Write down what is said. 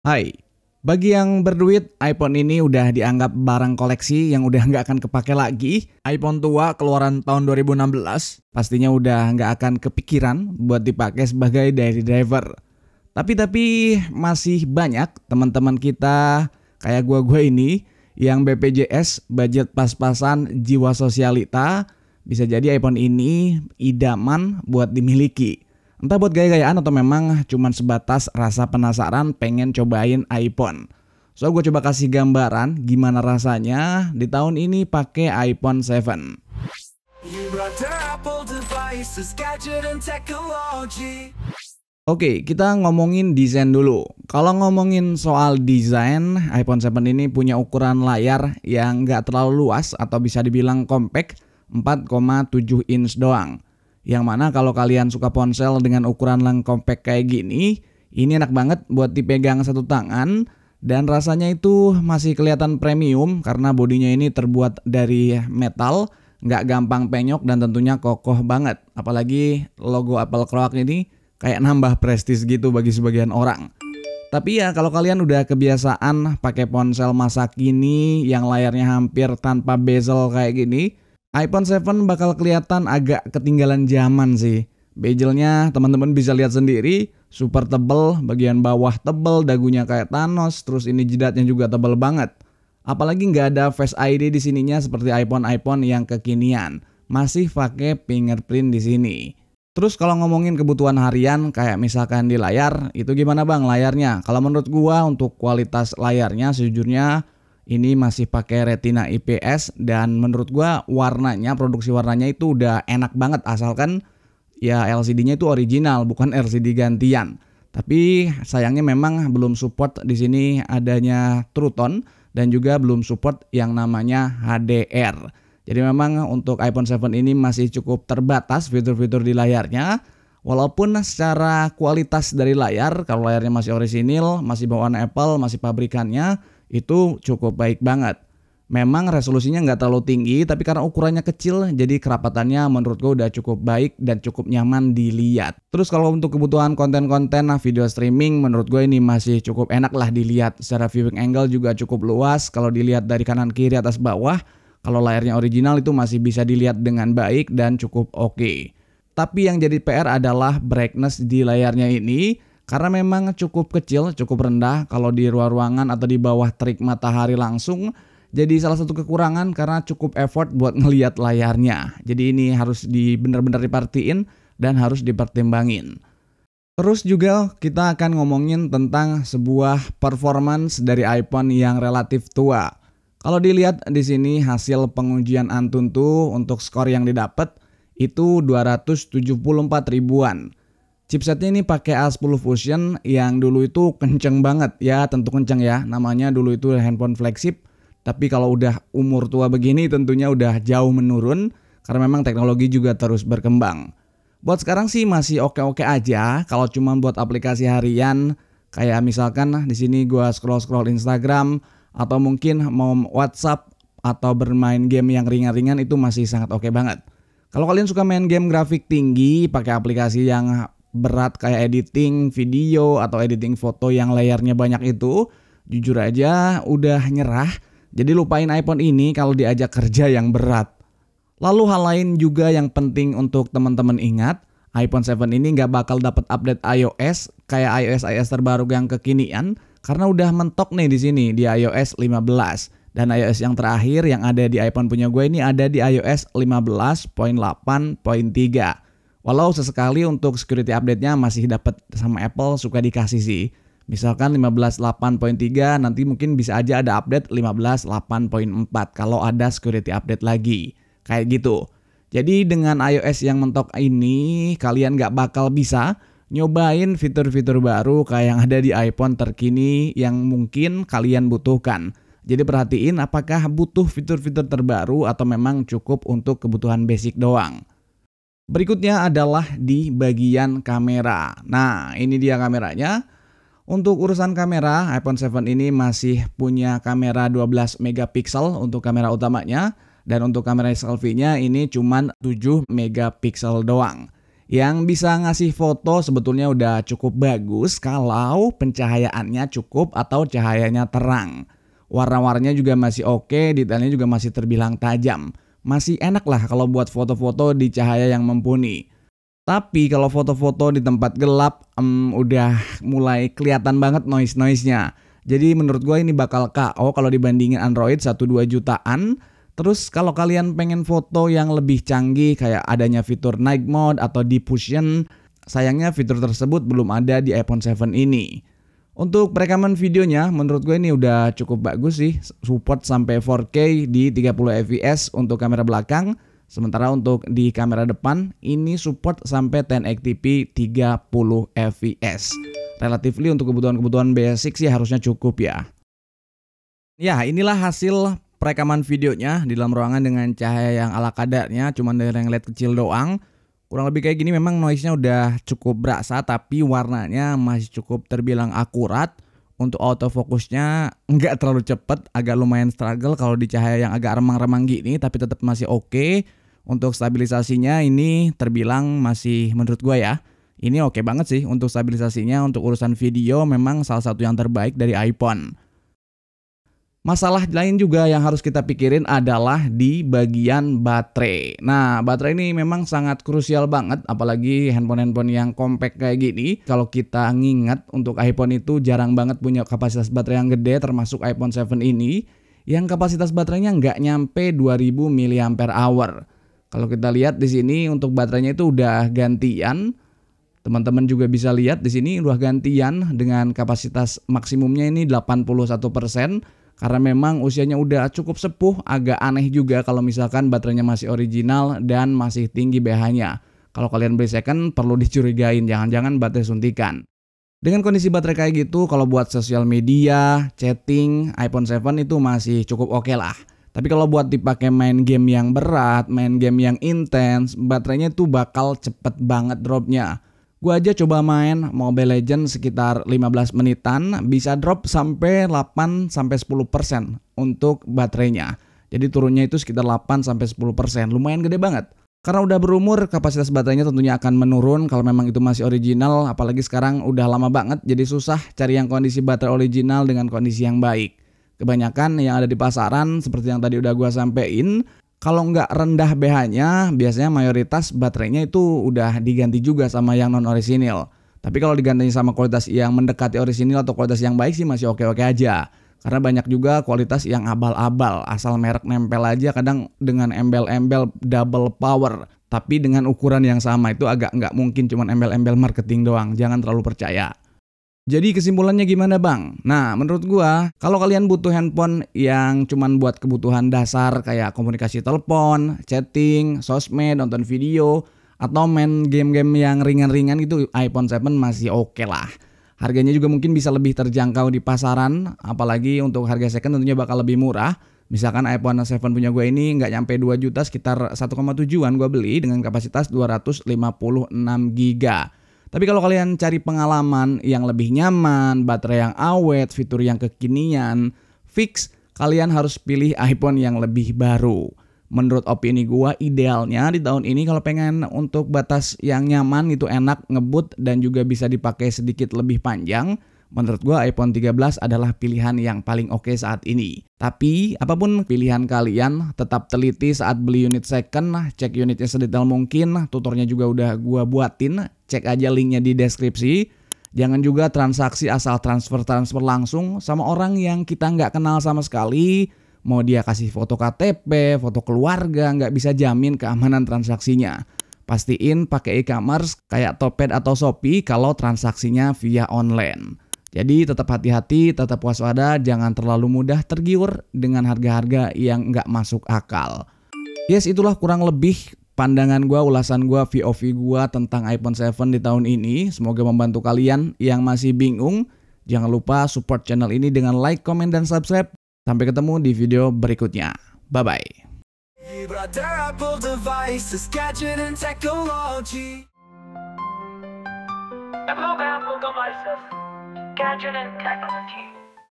Hai, bagi yang berduit, iPhone ini udah dianggap barang koleksi yang udah nggak akan kepake lagi. iPhone tua keluaran tahun 2016 pastinya udah nggak akan kepikiran buat dipakai sebagai daily driver. Tapi masih banyak teman-teman kita kayak gua ini yang BPJS, budget pas-pasan, jiwa sosialita, bisa jadi iPhone ini idaman buat dimiliki. Entah buat gaya-gayaan atau memang cuman sebatas rasa penasaran pengen cobain iPhone. So gue coba kasih gambaran gimana rasanya di tahun ini pakai iPhone 7. Oke, kita ngomongin desain dulu. Kalau ngomongin soal desain, iPhone 7 ini punya ukuran layar yang nggak terlalu luas atau bisa dibilang compact, 4,7 inch doang. Yang mana kalau kalian suka ponsel dengan ukuran yang compact kayak gini, ini enak banget buat dipegang satu tangan dan rasanya itu masih kelihatan premium karena bodinya ini terbuat dari metal, nggak gampang penyok dan tentunya kokoh banget. Apalagi logo Apple Croak ini kayak nambah prestis gitu bagi sebagian orang. Tapi ya kalau kalian udah kebiasaan pakai ponsel masa kini yang layarnya hampir tanpa bezel kayak gini, iPhone 7 bakal kelihatan agak ketinggalan zaman sih. Bezelnya teman-teman bisa lihat sendiri, super tebel, bagian bawah tebel, dagunya kayak Thanos, terus ini jidatnya juga tebel banget. Apalagi nggak ada Face ID di sininya seperti iPhone yang kekinian, masih pakai fingerprint di sini. Terus kalau ngomongin kebutuhan harian kayak misalkan di layar, itu gimana bang layarnya? Kalau menurut gua untuk kualitas layarnya sejujurnya ini masih pakai Retina IPS dan menurut gua warnanya, produksi warnanya itu udah enak banget asalkan ya LCD-nya itu original bukan LCD gantian. Tapi sayangnya memang belum support di sini adanya True Tone dan juga belum support yang namanya HDR. Jadi memang untuk iPhone 7 ini masih cukup terbatas fitur-fitur di layarnya. Walaupun secara kualitas dari layar, kalau layarnya masih orisinil, masih bawaan Apple, masih pabrikannya, itu cukup baik banget. Memang resolusinya nggak terlalu tinggi, tapi karena ukurannya kecil, jadi kerapatannya menurut gue udah cukup baik dan cukup nyaman dilihat. Terus kalau untuk kebutuhan konten-konten video streaming, menurut gue ini masih cukup enak lah dilihat. Secara viewing angle juga cukup luas, kalau dilihat dari kanan kiri atas bawah, kalau layarnya original itu masih bisa dilihat dengan baik dan cukup oke. Tapi yang jadi PR adalah brightness di layarnya ini, karena memang cukup kecil, cukup rendah kalau di luar ruangan atau di bawah terik matahari langsung. Jadi salah satu kekurangan karena cukup effort buat ngelihat layarnya. Jadi ini harus benar-benar diperhatiin dan harus dipertimbangin. Terus juga kita akan ngomongin tentang sebuah performance dari iPhone yang relatif tua. Kalau dilihat di sini hasil pengujian Antutu untuk skor yang didapat itu 274 ribuan. Chipsetnya ini pakai A10 Fusion yang dulu itu kenceng banget ya, tentu kenceng ya. Namanya dulu itu handphone flagship. Tapi kalau udah umur tua begini tentunya udah jauh menurun karena memang teknologi juga terus berkembang. Buat sekarang sih masih oke-oke aja kalau cuma buat aplikasi harian kayak misalkan di sini gua scroll Instagram atau mungkin mau WhatsApp atau bermain game yang ringan-ringan itu masih sangat oke banget. Kalau kalian suka main game grafik tinggi pakai aplikasi yang berat kayak editing video atau editing foto yang layarnya banyak itu, jujur aja udah nyerah. Jadi lupain iPhone ini kalau diajak kerja yang berat. Lalu hal lain juga yang penting untuk teman-teman ingat, iPhone 7 ini nggak bakal dapat update iOS kayak iOS terbaru yang kekinian karena udah mentok nih di sini di iOS 15. Dan iOS yang terakhir yang ada di iPhone punya gue ini ada di iOS 15.8.3. Walau sesekali untuk security update-nya masih dapat sama Apple suka dikasih sih. Misalkan 15.8.3 nanti mungkin bisa aja ada update 15.8.4 kalau ada security update lagi. Kayak gitu. Jadi dengan iOS yang mentok ini kalian gak bakal bisa nyobain fitur-fitur baru kayak yang ada di iPhone terkini yang mungkin kalian butuhkan. Jadi perhatiin apakah butuh fitur-fitur terbaru atau memang cukup untuk kebutuhan basic doang. Berikutnya adalah di bagian kamera. Nah ini dia kameranya. Untuk urusan kamera, iPhone 7 ini masih punya kamera 12 megapiksel untuk kamera utamanya. Dan untuk kamera selfie-nya ini cuma 7 megapiksel doang. yang bisa ngasih foto sebetulnya udah cukup bagus kalau pencahayaannya cukup atau cahayanya terang. Warna-warnanya juga masih oke, detailnya juga masih terbilang tajam. Masih enak lah kalau buat foto-foto di cahaya yang mumpuni. Tapi kalau foto-foto di tempat gelap, udah mulai kelihatan banget noise-noise-nya. Jadi menurut gue ini bakal KO kalau dibandingin Android 1-2 jutaan. Terus kalau kalian pengen foto yang lebih canggih kayak adanya fitur night mode atau deep fusion, sayangnya fitur tersebut belum ada di iPhone 7 ini. Untuk perekaman videonya menurut gue ini udah cukup bagus sih, support sampai 4K di 30 fps untuk kamera belakang. Sementara untuk di kamera depan ini support sampai 1080p 30 fps. Relatively untuk kebutuhan-kebutuhan basic sih harusnya cukup ya. Ya, inilah hasil perekaman videonya di dalam ruangan dengan cahaya yang ala kadarnya, cuman dari yang LED kecil doang. Kurang lebih kayak gini, memang noise-nya udah cukup berasa, tapi warnanya masih cukup terbilang akurat. Untuk autofocusnya nggak terlalu cepet, agak lumayan struggle kalau di cahaya yang agak remang-remang gini, tapi tetap masih oke. Untuk stabilisasinya ini terbilang masih menurut gua ya, ini oke banget sih untuk stabilisasinya. Untuk urusan video memang salah satu yang terbaik dari iPhone. Masalah lain juga yang harus kita pikirin adalah di bagian baterai. Nah, baterai ini memang sangat krusial banget, apalagi handphone-handphone yang compact kayak gini. Kalau kita ngingat untuk iPhone itu jarang banget punya kapasitas baterai yang gede, termasuk iPhone 7 ini, yang kapasitas baterainya nggak nyampe 2000 mAh. Kalau kita lihat di sini untuk baterainya itu udah gantian. Teman-teman juga bisa lihat di sini udah gantian dengan kapasitas maksimumnya ini 81%. Karena memang usianya udah cukup sepuh, agak aneh juga kalau misalkan baterainya masih original dan masih tinggi BH-nya. Kalau kalian beli second perlu dicurigain, jangan-jangan baterai suntikan. Dengan kondisi baterai kayak gitu, kalau buat sosial media, chatting, iPhone 7 itu masih cukup oke lah. Tapi kalau buat dipakai main game yang berat, main game yang intens, baterainya tuh bakal cepet banget dropnya. Gue aja coba main Mobile Legends sekitar 15 menitan, bisa drop sampai 8-10% untuk baterainya. Jadi turunnya itu sekitar 8-10%, lumayan gede banget. Karena udah berumur, kapasitas baterainya tentunya akan menurun kalau memang itu masih original, apalagi sekarang udah lama banget, jadi susah cari yang kondisi baterai original dengan kondisi yang baik. Kebanyakan yang ada di pasaran, seperti yang tadi udah gue sampein, kalau nggak rendah BH-nya, biasanya mayoritas baterainya itu udah diganti juga sama yang non-orisinil. Tapi kalau diganti sama kualitas yang mendekati orisinil atau kualitas yang baik sih masih oke-oke aja. Karena banyak juga kualitas yang abal-abal, asal merek nempel aja kadang dengan embel-embel double power. Tapi dengan ukuran yang sama itu agak nggak mungkin, cuman embel-embel marketing doang, jangan terlalu percaya. Jadi kesimpulannya gimana bang? Nah menurut gua kalau kalian butuh handphone yang cuman buat kebutuhan dasar kayak komunikasi telepon, chatting, sosmed, nonton video, atau main game-game yang ringan-ringan itu iPhone 7 masih oke lah. Harganya juga mungkin bisa lebih terjangkau di pasaran, apalagi untuk harga second tentunya bakal lebih murah. Misalkan iPhone 7 punya gue ini nggak nyampe 2 juta, sekitar 1,7an gue beli dengan kapasitas 256 GB. Tapi kalau kalian cari pengalaman yang lebih nyaman, baterai yang awet, fitur yang kekinian, fix kalian harus pilih iPhone yang lebih baru. Menurut opini gua idealnya di tahun ini kalau pengen untuk batas yang nyaman itu enak, ngebut dan juga bisa dipakai sedikit lebih panjang, menurut gua iPhone 13 adalah pilihan yang paling oke saat ini. Tapi apapun pilihan kalian, tetap teliti saat beli unit second, cek unitnya sedetail mungkin, tutornya juga udah gua buatin, cek aja linknya di deskripsi. Jangan juga transaksi asal transfer langsung sama orang yang kita nggak kenal sama sekali. Mau dia kasih foto KTP, foto keluarga, nggak bisa jamin keamanan transaksinya. Pastiin pakai e-commerce kayak Topet atau Shopee kalau transaksinya via online. Jadi tetap hati-hati, tetap waspada, jangan terlalu mudah tergiur dengan harga-harga yang nggak masuk akal. Yes, itulah kurang lebih pandangan gua, ulasan gua, VOV gua tentang iPhone 7 di tahun ini. Semoga membantu kalian yang masih bingung. Jangan lupa support channel ini dengan like, comment, dan subscribe. Sampai ketemu di video berikutnya. Bye-bye. Gadget and technology.